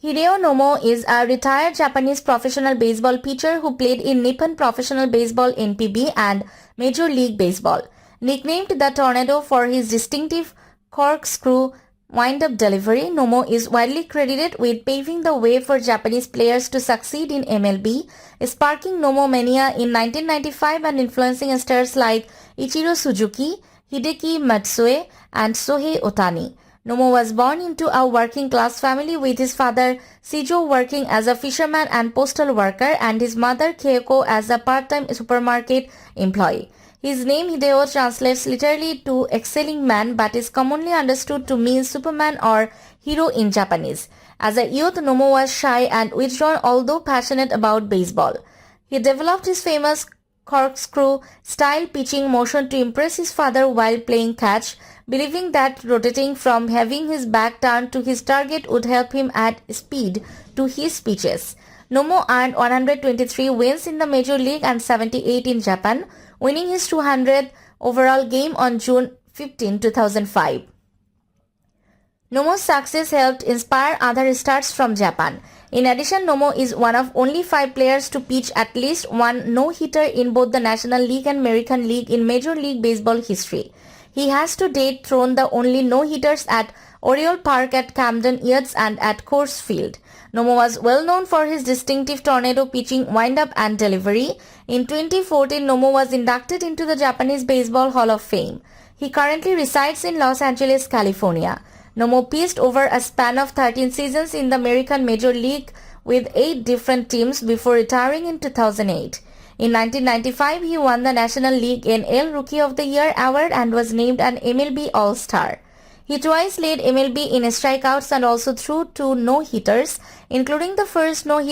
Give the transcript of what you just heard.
Hideo Nomo is a retired Japanese professional baseball pitcher who played in Nippon Professional Baseball (NPB) and Major League Baseball. Nicknamed the Tornado for his distinctive corkscrew windup delivery, Nomo is widely credited with paving the way for Japanese players to succeed in MLB, sparking Nomo-mania in 1995 and influencing stars like Ichiro Suzuki, Hideki Matsui, and Shohei Ohtani. Nomo was born into a working-class family with his father Shizuo working as a fisherman and postal worker and his mother Kayoko as a part-time supermarket employee. His name Hideo translates literally to excelling man but is commonly understood to mean Superman or hero in Japanese. As a youth, Nomo was shy and withdrawn although passionate about baseball. He developed his famous corkscrew style pitching motion to impress his father while playing catch, believing that rotating from having his back turned to his target would help him add speed to his pitches. Nomo earned 123 wins in the Major League and 78 in Japan, winning his 200th overall game on June 15, 2005. Nomo's success helped inspire other stars from Japan. In addition, Nomo is one of only 5 players to pitch at least one no-hitter in both the National League and American League in Major League Baseball history. He has to date thrown the only no-hitters at Oriole Park at Camden Yards and at Coors Field. Nomo was well known for his distinctive tornado pitching windup and delivery. In 2014, Nomo was inducted into the Japanese Baseball Hall of Fame. He currently resides in Los Angeles, California. Nomo pitched over a span of 13 seasons in the American Major League with 8 different teams before retiring in 2008. In 1995, he won the National League NL Rookie of the Year award and was named an MLB All-Star. He twice led MLB in strikeouts and also threw 2 no-hitters, including the first no-hitter